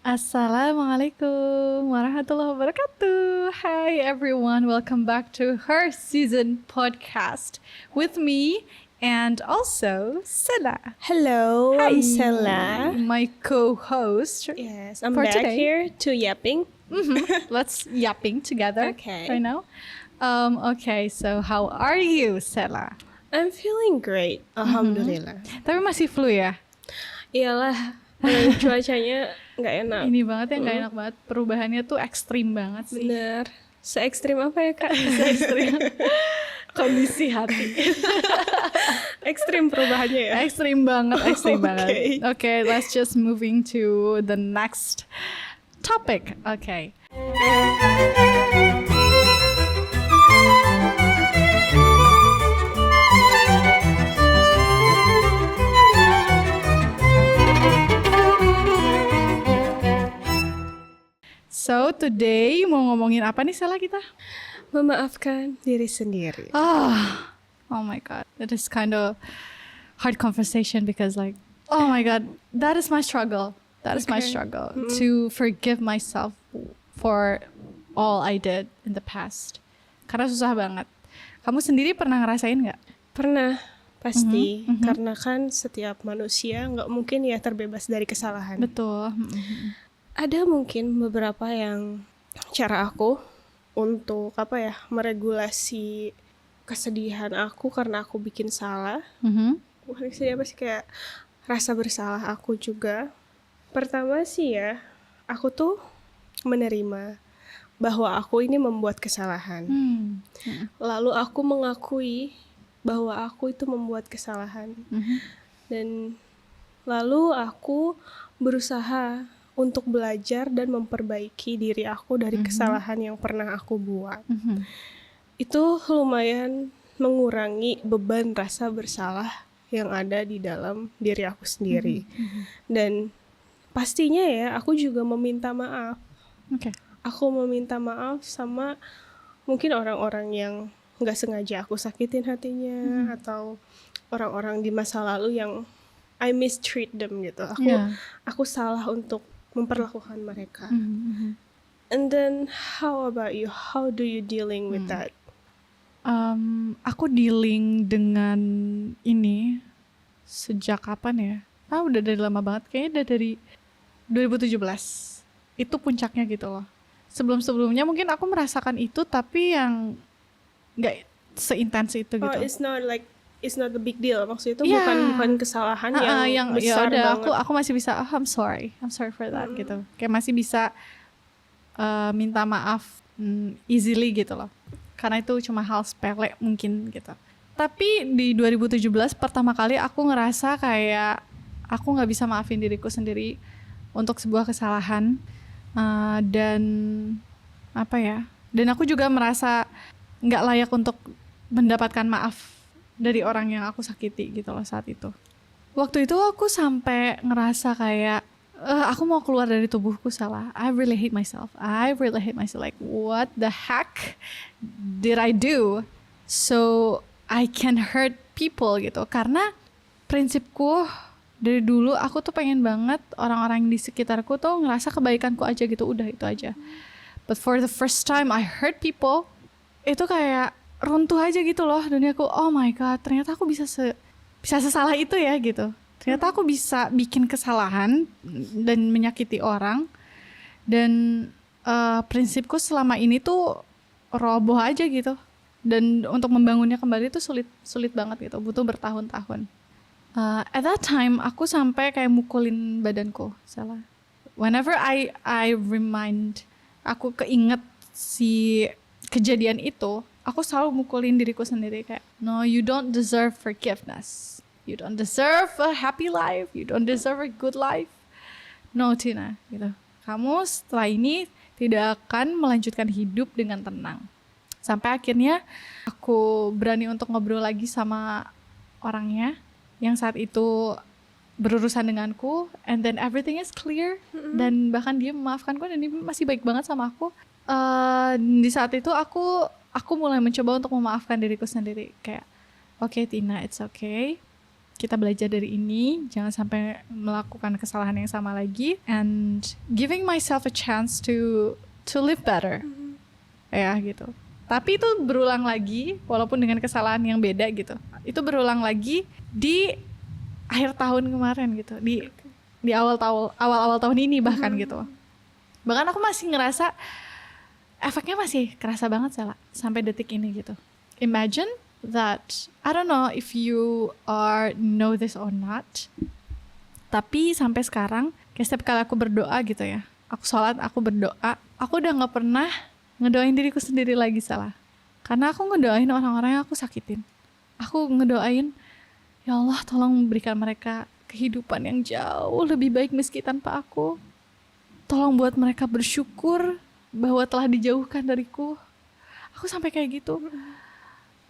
Assalamualaikum warahmatullahi wabarakatuh. Hi everyone, welcome back to Her Season podcast with me and also Sela. Hello, Hi, I'm Sela. my co-host. Yes, I'm for back today. here to yapping. Let's yapping together Okay. right now. Okay, so how are you, Sela? I'm feeling great, alhamdulillah. Tapi masih flu ya? Iyalah, cuacanya nggak enak. Ini banget ya, nggak enak banget. Perubahannya tuh ekstrim banget sih. Bener. Se-ekstrim apa ya kak? Ekstrim. Kondisi hati. Ekstrim perubahannya ya? Ekstrim banget. Okay. Okay, let's just moving to the next topic. Okay. So today mau ngomongin apa nih Sela kita? Memaafkan diri sendiri. Oh my god, that is kind of hard conversation because like, oh my god, that is my struggle. That is my struggle to forgive myself for all I did in the past. Karena susah banget. Kamu sendiri pernah ngerasain nggak? Pernah, pasti. Karena kan setiap manusia nggak mungkin ya terbebas dari kesalahan. Betul. Ada mungkin beberapa yang cara aku untuk meregulasi kesedihan aku karena aku bikin salah. Bukan kesedihan apa sih, kayak rasa bersalah aku juga. Pertama sih ya, aku tuh menerima bahwa aku ini membuat kesalahan. Lalu aku mengakui bahwa aku itu membuat kesalahan. Dan lalu aku berusaha untuk belajar dan memperbaiki diri aku dari kesalahan yang pernah aku buat. Itu lumayan mengurangi beban rasa bersalah yang ada di dalam diri aku sendiri. Dan pastinya ya, aku juga meminta maaf. Okay. Aku meminta maaf sama mungkin orang-orang yang gak sengaja aku sakitin hatinya, atau orang-orang di masa lalu yang I mistreat them gitu. Aku salah untuk memperlakukan mereka. And then how about you? How do you dealing with that? Aku dealing dengan ini sejak kapan ya? Udah dari lama banget. Kayaknya udah dari 2017. Itu puncaknya gitu loh. Sebelum-sebelumnya mungkin aku merasakan itu, tapi yang gak seintens itu gitu. It's not a big deal. Maksudnya itu bukan kesalahan yang besar banget. Aku masih bisa, I'm sorry for that gitu. Kayak masih bisa minta maaf easily gitu loh. Karena itu cuma hal sepele mungkin gitu. Tapi di 2017 pertama kali aku ngerasa kayak aku nggak bisa maafin diriku sendiri untuk sebuah kesalahan. Dan aku juga merasa nggak layak untuk mendapatkan maaf dari orang yang aku sakiti gitu loh saat itu. Waktu itu aku sampai ngerasa kayak aku mau keluar dari tubuhku, Salah. I really hate myself. Like, what the heck did I do so I can hurt people gitu. Karena prinsipku dari dulu aku tuh pengen banget orang-orang di sekitarku tuh ngerasa kebaikanku aja gitu, udah itu aja. But for the first time I hurt people, itu kayak runtuh aja gitu loh duniaku. Oh my god, ternyata aku bisa sesalah itu ya gitu. Ternyata aku bisa bikin kesalahan dan menyakiti orang. Dan prinsipku selama ini tuh roboh aja gitu. Dan untuk membangunnya kembali tuh sulit banget gitu, butuh bertahun-tahun. At that time aku sampai kayak mukulin badanku, Salah. Whenever I remind, aku keinget si kejadian itu, aku selalu mukulin diriku sendiri kayak, no, you don't deserve forgiveness. You don't deserve a happy life. You don't deserve a good life. No, Tina, gitu. Kamu setelah ini tidak akan melanjutkan hidup dengan tenang. Sampai akhirnya aku berani untuk ngobrol lagi sama orangnya yang saat itu berurusan denganku, and then everything is clear. Dan bahkan dia memaafkanku dan dia masih baik banget sama aku. Di saat itu aku mulai mencoba untuk memaafkan diriku sendiri, kayak okay Tina, it's okay, kita belajar dari ini, jangan sampai melakukan kesalahan yang sama lagi, and giving myself a chance to live better. Ya gitu. Tapi itu berulang lagi, walaupun dengan kesalahan yang beda gitu. Itu berulang lagi di akhir tahun kemarin gitu, di awal tahun ini bahkan gitu. Bahkan aku masih ngerasa efeknya masih kerasa banget sampai detik ini gitu. Imagine that, I don't know if you know this or not, tapi sampai sekarang kayak setiap kali aku berdoa gitu ya, aku sholat, aku berdoa, aku udah gak pernah ngedoain diriku sendiri lagi karena aku ngedoain orang-orang yang aku sakitin. Aku ngedoain, ya Allah tolong berikan mereka kehidupan yang jauh lebih baik meski tanpa aku. Tolong buat mereka bersyukur bahwa telah dijauhkan dariku. Aku sampai kayak gitu.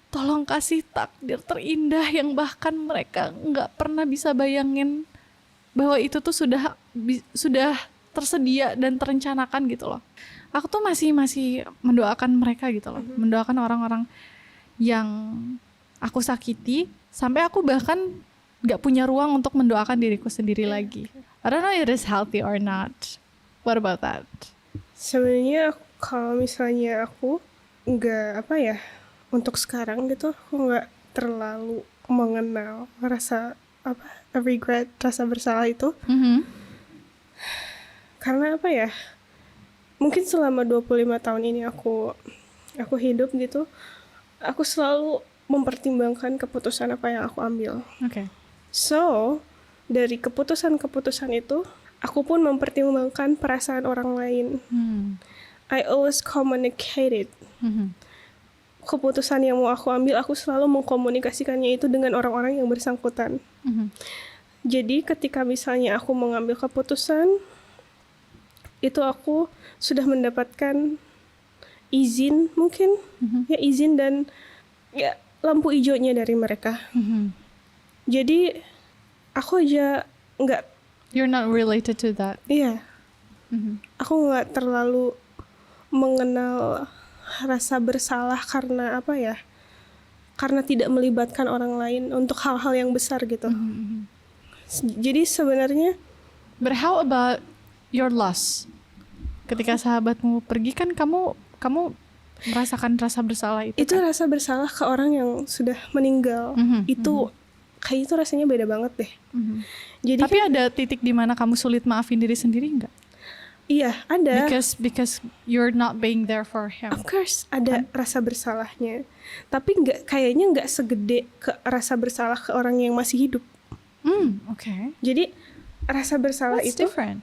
Tolong kasih takdir terindah yang bahkan mereka nggak pernah bisa bayangin bahwa itu tuh sudah tersedia dan terencanakan gitu loh. Aku tuh masih mendoakan mereka gitu loh, mendoakan orang-orang yang aku sakiti, sampai aku bahkan nggak punya ruang untuk mendoakan diriku sendiri lagi. I don't know if it is healthy or not. What about that? Sebenarnya kalau misalnya aku nggak untuk sekarang gitu, aku nggak terlalu mengenal rasa regret, rasa bersalah itu. Karena mungkin selama 25 tahun ini aku hidup gitu, aku selalu mempertimbangkan keputusan apa yang aku ambil. Okay. So, dari keputusan-keputusan itu, aku pun mempertimbangkan perasaan orang lain. I always communicated. Keputusan yang mau aku ambil, aku selalu mengkomunikasikannya itu dengan orang-orang yang bersangkutan. Jadi ketika misalnya aku mengambil keputusan, itu aku sudah mendapatkan izin mungkin, izin dan lampu hijaunya dari mereka. Jadi aku aja nggak. You're not related to that. Iya. Aku nggak terlalu mengenal rasa bersalah karena karena tidak melibatkan orang lain untuk hal-hal yang besar gitu. Jadi sebenarnya. But how about your loss? Ketika sahabatmu pergi kan kamu merasakan rasa bersalah itu. Itu kan? rasa bersalah ke orang yang sudah meninggal. Itu kayak itu rasanya beda banget deh. Jadi tapi ada titik di mana kamu sulit maafin diri sendiri nggak? Iya, ada. Because you're not being there for him. Of course, ada rasa bersalahnya. Tapi kayaknya nggak segede ke rasa bersalah ke orang yang masih hidup. Okay. Jadi rasa bersalah That's itu different.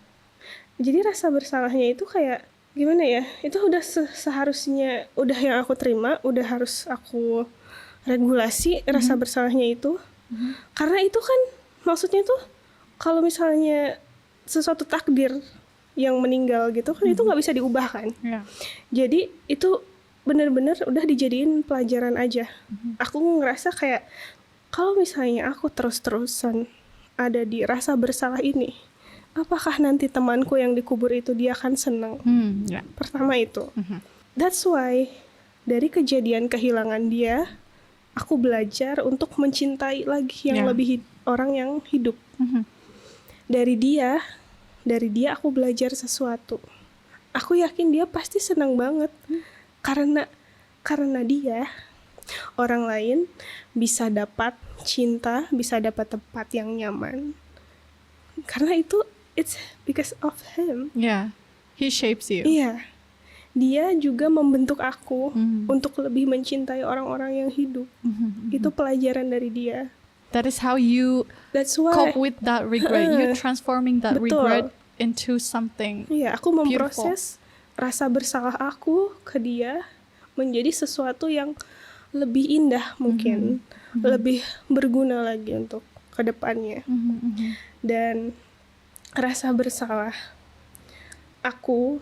Jadi rasa bersalahnya itu kayak gimana ya? Itu udah seharusnya udah yang aku terima, udah harus aku regulasi rasa bersalahnya itu. Karena itu kan maksudnya tuh kalau misalnya sesuatu takdir yang meninggal gitu kan, itu nggak bisa diubah kan. Jadi itu benar-benar udah dijadiin pelajaran aja. Aku ngerasa kayak kalau misalnya aku terus-terusan ada di rasa bersalah ini, apakah nanti temanku yang dikubur itu dia akan senang? Pertama itu. That's why dari kejadian kehilangan dia, aku belajar untuk mencintai lagi yang lebih orang yang hidup. Dari dia aku belajar sesuatu. Aku yakin dia pasti senang banget. Karena dia, orang lain bisa dapat cinta, bisa dapat tempat yang nyaman. Karena itu, it's because of him. Yeah, he shapes you. Iya, dia juga membentuk aku untuk lebih mencintai orang-orang yang hidup. Itu pelajaran dari dia. That is how you cope with that regret. You transforming that regret into something. Iya, aku memproses rasa bersalah aku ke dia menjadi sesuatu yang lebih indah mungkin, lebih berguna lagi untuk kedepannya. Dan rasa bersalah aku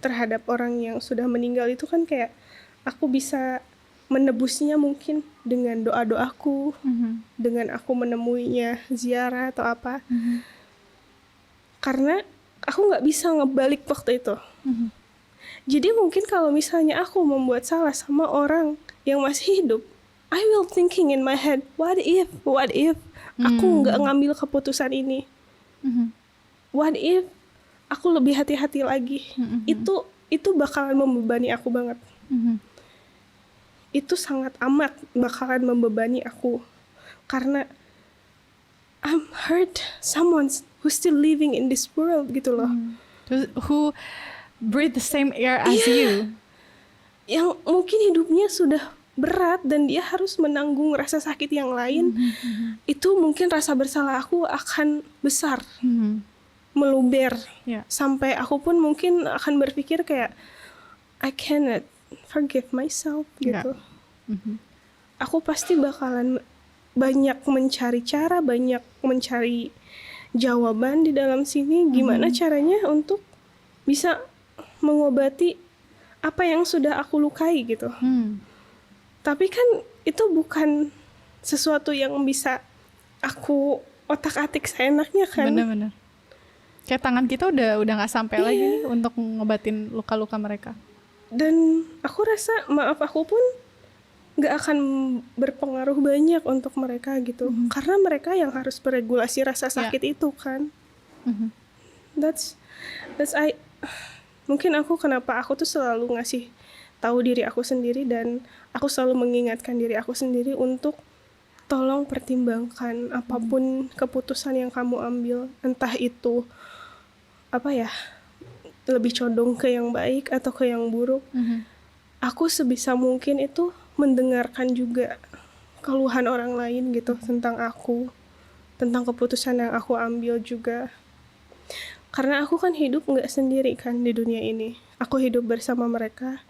terhadap orang yang sudah meninggal itu kan kayak aku bisa menebusnya mungkin dengan doa-doaku, dengan aku menemuinya ziarah atau apa. Karena aku nggak bisa ngebalik waktu itu. Jadi mungkin kalau misalnya aku membuat salah sama orang yang masih hidup, I will thinking in my head, what if aku nggak ngambil keputusan ini? What if aku lebih hati-hati lagi? Itu bakalan membebani aku banget. Itu sangat amat bakalan membebani aku, karena I'm hurt someone who's still living in this world gitu loh. Who breathe the same air as you. Yang mungkin hidupnya sudah berat dan dia harus menanggung rasa sakit yang lain. Itu mungkin rasa bersalah aku akan besar, meluber, sampai aku pun mungkin akan berpikir kayak I cannot forgive myself gitu. Aku pasti bakalan banyak mencari cara, banyak mencari jawaban di dalam sini, gimana caranya untuk bisa mengobati apa yang sudah aku lukai gitu. Tapi kan itu bukan sesuatu yang bisa aku otak-atik seenaknya kan. Bener-bener. Kayak tangan kita udah nggak sampai lagi nih untuk ngobatin luka-luka mereka. Dan aku rasa maaf aku pun nggak akan berpengaruh banyak untuk mereka gitu. Karena mereka yang harus beregulasi rasa sakit itu kan. That's mungkin kenapa aku tuh selalu ngasih tahu diri aku sendiri, dan aku selalu mengingatkan diri aku sendiri untuk tolong pertimbangkan apapun keputusan yang kamu ambil, entah itu lebih condong ke yang baik atau ke yang buruk. Aku sebisa mungkin itu mendengarkan juga keluhan orang lain gitu tentang aku, tentang keputusan yang aku ambil juga. Karena aku kan hidup nggak sendiri kan di dunia ini. Aku hidup bersama mereka.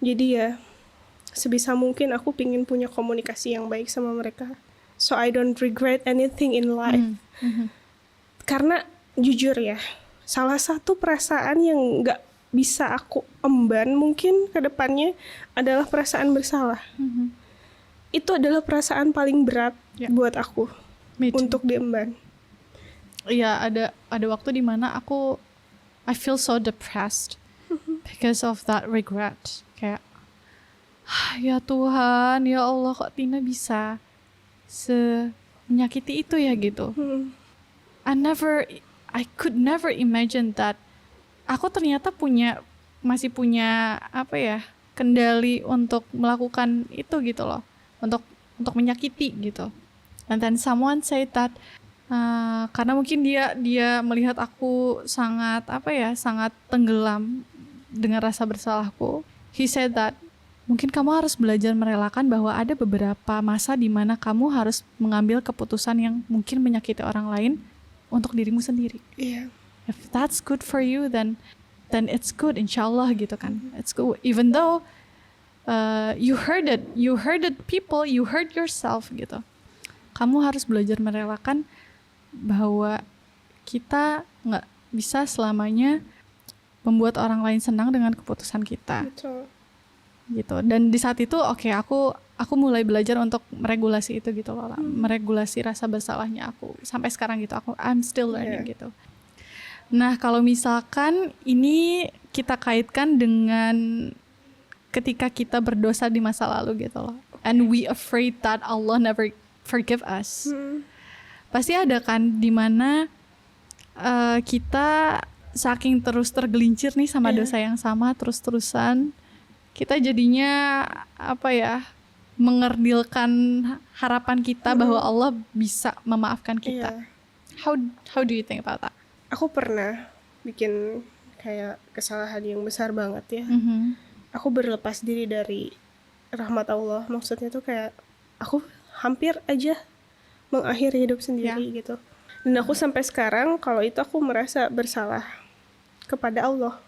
Jadi ya sebisa mungkin aku pingin punya komunikasi yang baik sama mereka, so I don't regret anything in life. Karena jujur ya, salah satu perasaan yang nggak bisa aku emban mungkin ke depannya adalah perasaan bersalah. Itu adalah perasaan paling berat buat aku untuk diemban. Iya, ada waktu di mana I feel so depressed because of that regret. Kayak, ya Tuhan, ya Allah, kok Tina bisa menyakiti itu ya gitu. I could never imagine that aku ternyata masih punya kendali untuk melakukan itu gitu loh, untuk menyakiti gitu. And then someone said that karena mungkin dia melihat aku sangat sangat tenggelam dengan rasa bersalahku. He said that mungkin kamu harus belajar merelakan bahwa ada beberapa masa di mana kamu harus mengambil keputusan yang mungkin menyakiti orang lain untuk dirimu sendiri. If that's good for you, then it's good, insyaallah gitu kan. It's good, even though you hurt people, you hurt yourself gitu. Kamu harus belajar merelakan bahwa kita nggak bisa selamanya membuat orang lain senang dengan keputusan kita. Betul. Gitu. Dan di saat itu aku mulai belajar untuk meregulasi itu gitu loh, meregulasi rasa bersalahnya aku. Sampai sekarang gitu I'm still learning gitu. Nah, kalau misalkan ini kita kaitkan dengan ketika kita berdosa di masa lalu gitu loh, and we afraid that Allah never forgive us. Pasti ada kan dimana kita saking terus tergelincir nih sama dosa yang sama terus-terusan, kita jadinya mengerdilkan harapan kita bahwa Allah bisa memaafkan kita. How do you think about that? Aku pernah bikin kayak kesalahan yang besar banget ya. Aku berlepas diri dari rahmat Allah. Maksudnya tuh kayak aku hampir aja mengakhiri hidup sendiri gitu. Dan aku sampai sekarang kalau itu aku merasa bersalah kepada Allah.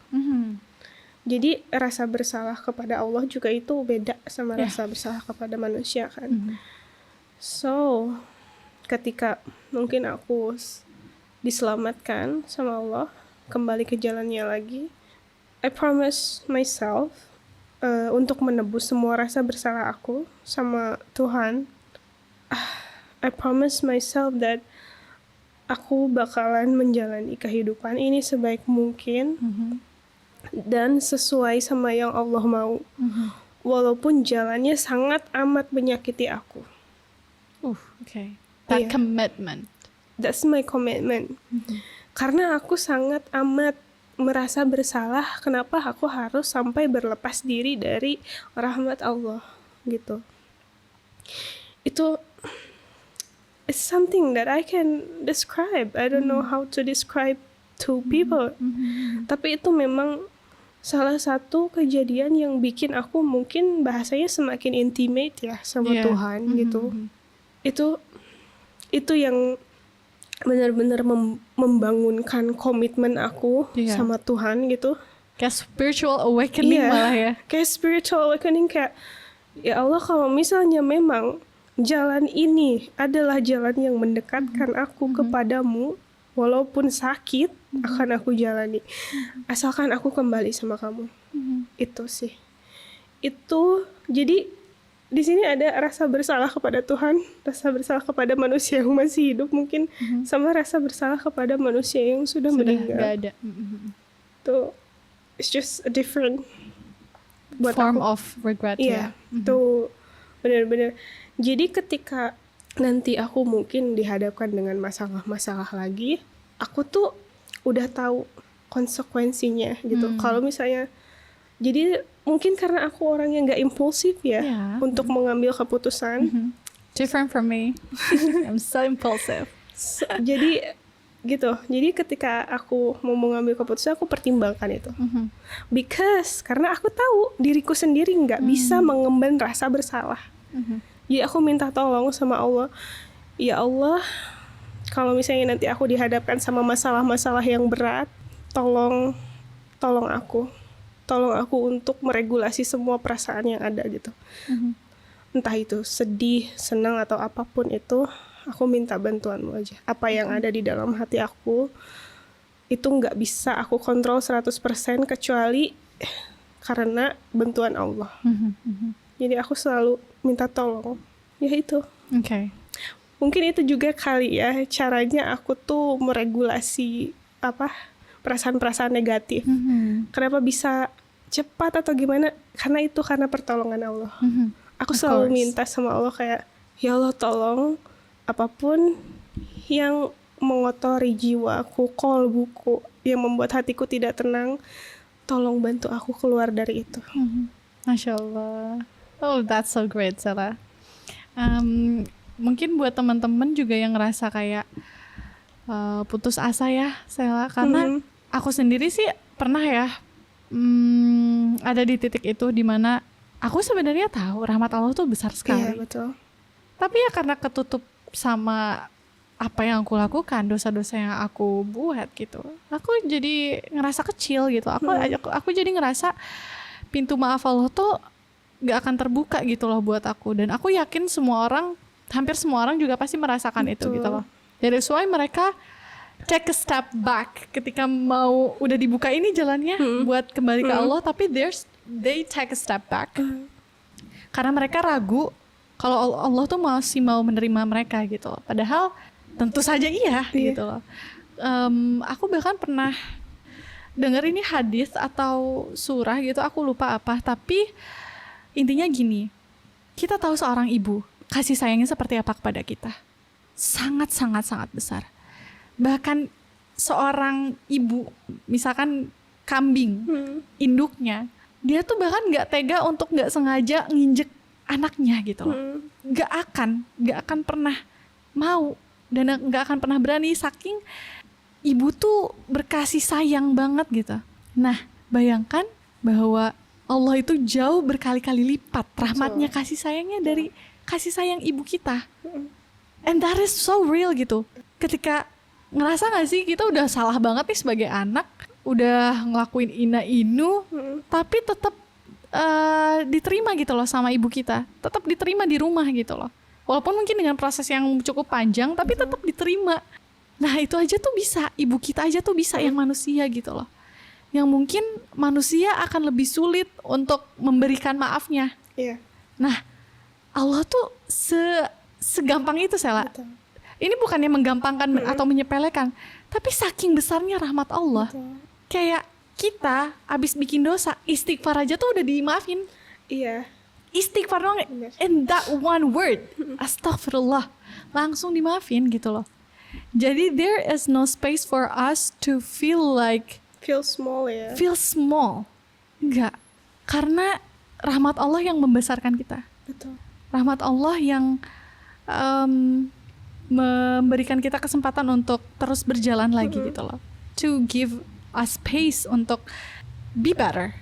Jadi rasa bersalah kepada Allah juga itu beda sama rasa bersalah kepada manusia kan. So ketika mungkin aku diselamatkan sama Allah, kembali ke jalannya lagi, I promise myself untuk menebus semua rasa bersalah aku sama Tuhan. I promise myself that aku bakalan menjalani kehidupan ini sebaik mungkin dan sesuai sama yang Allah mau. Walaupun jalannya sangat amat menyakiti aku. Okay. That Iya. commitment. That's my commitment. Karena aku sangat amat merasa bersalah kenapa aku harus sampai berlepas diri dari rahmat Allah gitu. Itu it's something that I can describe. I don't know how to describe to people. Tapi itu memang salah satu kejadian yang bikin aku mungkin bahasanya semakin intimate ya sama Yeah. Tuhan gitu. Itu yang benar-benar membangunkan komitmen aku Iya. sama Tuhan gitu. Kayak spiritual awakening Iya, malah ya. kayak spiritual awakening, kayak ya Allah, kalau misalnya memang jalan ini adalah jalan yang mendekatkan aku kepadamu, walaupun sakit akan aku jalani, asalkan aku kembali sama kamu. Itu sih. Itu jadi di sini ada rasa bersalah kepada Tuhan, rasa bersalah kepada manusia yang masih hidup mungkin, sama rasa bersalah kepada manusia yang sudah Sudah meninggal. gak ada. Tuh, it's just a different buat Form aku. of regret Iya, ya. tuh benar-benar. Jadi ketika nanti aku mungkin dihadapkan dengan masalah-masalah lagi, aku tuh udah tahu konsekuensinya gitu. Kalau misalnya, jadi mungkin karena aku orang yang gak impulsif ya Iya. untuk mengambil keputusan. Different from me. I'm so impulsive. Jadi gitu. Jadi ketika aku mau mengambil keputusan, aku pertimbangkan itu. Because karena aku tahu diriku sendiri nggak bisa mengemban rasa bersalah. Jadi aku minta tolong sama Allah. Ya Allah, kalau misalnya nanti aku dihadapkan sama masalah-masalah yang berat, tolong aku. Tolong aku untuk meregulasi semua perasaan yang ada gitu. Entah itu sedih, senang, atau apapun itu, aku minta bantuanmu aja. Apa yang ada di dalam hati aku, itu nggak bisa aku kontrol 100% kecuali karena bantuan Allah. Jadi aku selalu minta tolong. Ya itu. Okay. Mungkin itu juga kali ya caranya aku tuh meregulasi perasaan-perasaan negatif. Kenapa bisa cepat atau gimana? Karena pertolongan Allah. Aku Of selalu course. minta sama Allah kayak, ya Allah tolong apapun yang mengotori jiwaku, kolbuku, yang membuat hatiku tidak tenang, tolong bantu aku keluar dari itu. Masya Allah. Oh, that's so great, Sela. Mungkin buat teman-teman juga yang ngerasa kayak putus asa ya, Sela. Karena aku sendiri sih pernah ya ada di titik itu dimana aku sebenarnya tahu rahmat Allah tuh besar sekali. Iya, betul. Tapi ya karena ketutup sama apa yang aku lakukan, dosa-dosa yang aku buat gitu, aku jadi ngerasa kecil gitu. Aku jadi ngerasa pintu maaf Allah tuh gak akan terbuka gitu loh buat aku. Dan aku yakin hampir semua orang juga pasti merasakan itu gitu loh. Jadi why mereka take a step back ketika mau udah dibuka ini jalannya buat kembali ke Allah, tapi they take a step back karena mereka ragu kalau Allah tuh masih mau menerima mereka gitu loh. Padahal tentu saja iya gitu loh. Aku bahkan pernah dengar ini hadis atau surah gitu, aku lupa apa, tapi intinya gini, kita tahu seorang ibu kasih sayangnya seperti apa kepada kita, sangat besar. Bahkan seorang ibu, misalkan kambing, induknya, dia tuh bahkan nggak tega untuk nggak sengaja nginjek anaknya gitu loh. Nggak akan pernah mau dan nggak akan pernah berani, saking ibu tuh berkasih sayang banget gitu. Nah, bayangkan bahwa Allah itu jauh berkali-kali lipat rahmatnya, kasih sayangnya dari kasih sayang ibu kita. And that is so real gitu. Ketika ngerasa gak sih kita udah salah banget nih sebagai anak, udah ngelakuin ina-inu, tapi tetap diterima gitu loh sama ibu kita, tetap diterima di rumah gitu loh. Walaupun mungkin dengan proses yang cukup panjang, tapi tetap diterima. Nah itu aja tuh bisa, ibu kita aja tuh bisa yang manusia gitu loh. Yang mungkin manusia akan lebih sulit untuk memberikan maafnya. Iya. Nah Allah tuh segampang itu, Sela. Betul. Ini bukannya menggampangkan atau menyepelekan, tapi saking besarnya rahmat Allah. Betul. Kayak kita abis bikin dosa, istighfar aja tuh udah dimaafin. Iya. Istighfar doang, Benar. and that one word, astagfirullah. langsung dimaafin gitu loh. Jadi there is no space for us to feel small ya. feel small. Enggak. Karena rahmat Allah yang membesarkan kita. Betul. Rahmat Allah yang memberikan kita kesempatan untuk terus berjalan lagi gitu loh. To give us space untuk be better.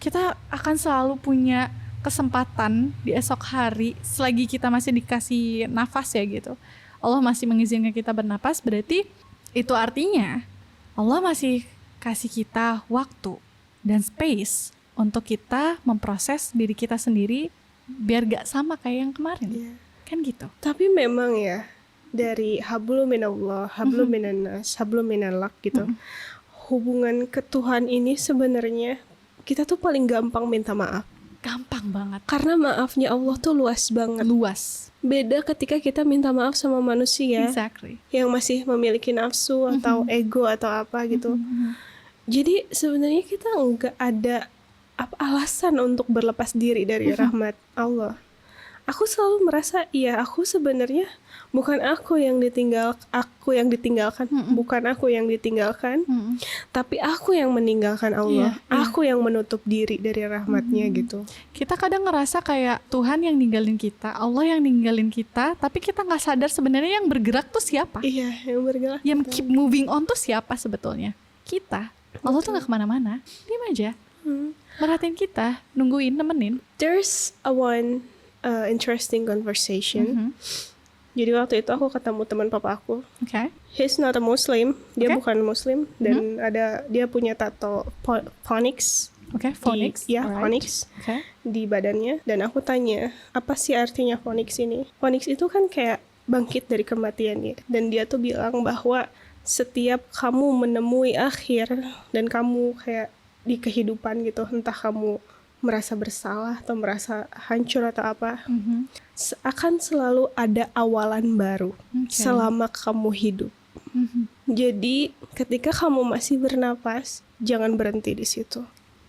Kita akan selalu punya kesempatan di esok hari selagi kita masih dikasih nafas ya gitu. Allah masih mengizinkan kita bernapas, berarti itu artinya Allah masih kasih kita waktu dan space untuk kita memproses diri kita sendiri biar gak sama kayak yang kemarin. Kan gitu. Tapi memang ya, dari hablum minallah, hablum minannas, hablum minallak gitu, hubungan ke Tuhan ini sebenarnya kita tuh paling gampang minta maaf. Gampang banget. Karena maafnya Allah tuh luas banget. Luas. Beda ketika kita minta maaf sama manusia Exactly. yang masih memiliki nafsu atau ego atau apa gitu. Jadi sebenarnya kita nggak ada alasan untuk berlepas diri dari rahmat Allah. Aku selalu merasa, aku sebenarnya bukan aku yang ditinggalkan, bukan aku yang ditinggalkan, tapi aku yang meninggalkan Allah. Aku yang menutup diri dari rahmatnya gitu. Kita kadang ngerasa kayak Tuhan yang ninggalin kita, Allah yang ninggalin kita, tapi kita nggak sadar sebenarnya yang bergerak tuh siapa? Iya, yang bergerak. Yang keep moving on tuh siapa sebetulnya? Kita. Allah tuh nggak kemana-mana, diam aja, merhatiin kita, nungguin, nemenin. There's one interesting conversation. Jadi waktu itu aku ketemu teman papa aku. Okay. He's not a Muslim, dia bukan Muslim, dan dia punya tato phonics. Okay, phonics. Phonics di badannya. Dan aku tanya, apa sih artinya phonics ini? Phonics itu kan kayak bangkit dari kematian ya. Dan dia tuh bilang bahwa setiap kamu menemui akhir dan kamu kayak di kehidupan gitu, entah kamu merasa bersalah atau merasa hancur atau apa, akan selalu ada awalan baru selama kamu hidup. Jadi ketika kamu masih bernapas, jangan berhenti di situ.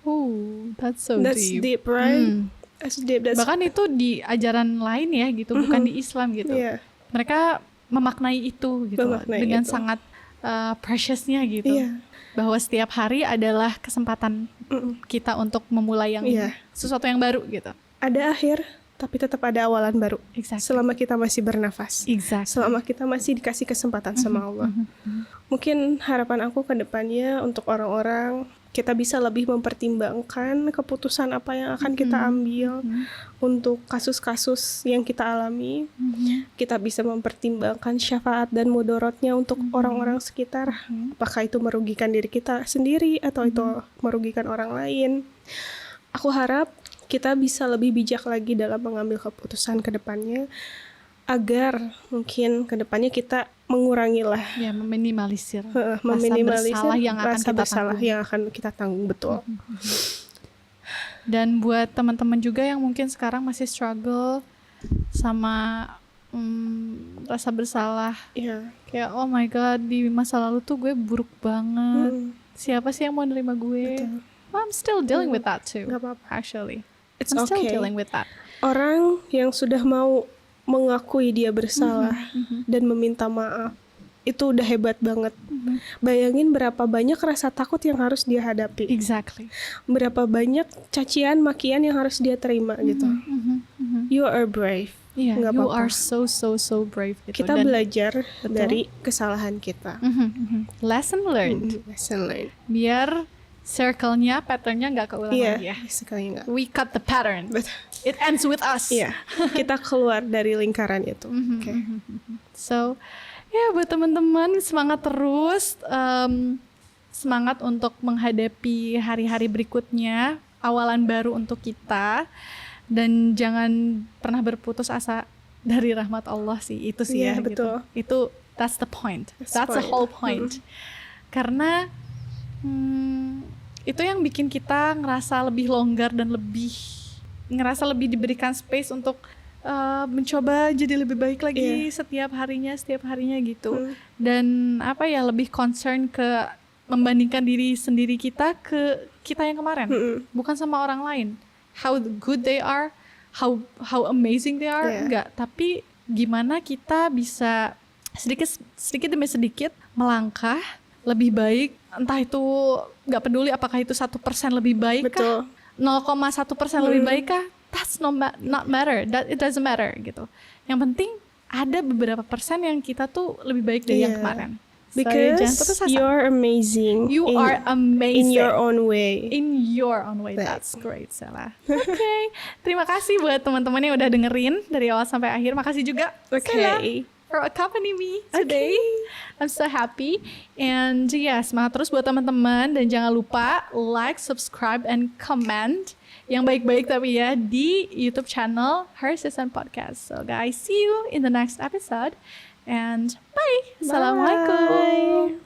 Oh, that's so That's deep, right? That's deep. Bahkan itu di ajaran lain ya gitu, bukan di Islam gitu. Yeah. Mereka memaknai itu gitu dengan sangat preciousnya gitu. Bahwa setiap hari adalah kesempatan kita untuk memulai yang sesuatu yang baru gitu. Ada akhir, tapi tetap ada awalan baru. Exactly. Selama kita masih bernafas. Exactly. Selama kita masih dikasih kesempatan sama Allah. Mungkin harapan aku ke depannya untuk orang-orang, kita bisa lebih mempertimbangkan keputusan apa yang akan kita ambil untuk kasus-kasus yang kita alami. Kita bisa mempertimbangkan syafaat dan mudorotnya untuk orang-orang sekitar. Apakah itu merugikan diri kita sendiri atau itu merugikan orang lain. Aku harap kita bisa lebih bijak lagi dalam mengambil keputusan ke depannya, agar mungkin ke depannya kita mengurangi lah, meminimalisir rasa rasa bersalah yang akan kita tanggung, betul. Dan buat teman-teman juga yang mungkin sekarang masih struggle sama rasa bersalah, kayak oh my god, di masa lalu tuh gue buruk banget, siapa sih yang mau nerima gue? Well, I'm still dealing with that too. Gak apa-apa. Actually, It's I'm still okay. dealing with that. Orang yang sudah mau mengakui dia bersalah dan meminta maaf, itu udah hebat banget. Bayangin berapa banyak rasa takut yang harus dia hadapi. Exactly. Berapa banyak cacian, makian yang harus dia terima gitu. You are brave. Yeah, you are so brave gitu. Kita belajar dari kesalahan kita. Lesson learned. Lesson learned. Biar circle-nya, pattern-nya nggak keulang lagi ya. Sekali nggak. We cut the pattern. It ends with us. Iya, kita keluar dari lingkaran itu. So, ya buat teman-teman semangat terus, semangat untuk menghadapi hari-hari berikutnya, awalan baru untuk kita, dan jangan pernah berputus asa dari rahmat Allah sih, itu sih betul. Gitu. Itu that's the point. That's the whole point. Karena itu yang bikin kita ngerasa lebih longgar dan ngerasa lebih diberikan space untuk mencoba jadi lebih baik lagi setiap harinya gitu. Dan lebih concern ke membandingkan diri sendiri kita ke kita yang kemarin, bukan sama orang lain. How good they are, how amazing they are, enggak, tapi gimana kita bisa sedikit demi sedikit melangkah lebih baik, entah itu nggak peduli apakah itu 1% lebih baik kah, 0,1% lebih baik kah, that's not matter, that it doesn't matter gitu. Yang penting ada beberapa persen yang kita tuh lebih baik dari yang kemarin. Because jangan putus asa. you're amazing. You are amazing. In your own way. In your own way. That's great, Sela. Okay. Terima kasih buat teman-teman yang udah dengerin dari awal sampai akhir. Makasih juga, Sela, for accompany me today. I'm so happy. And semangat terus buat teman-teman. Dan jangan lupa like, subscribe, and comment yang baik-baik tapi ya di YouTube channel Her Season Podcast. So guys, see you in the next episode. And bye. Assalamualaikum.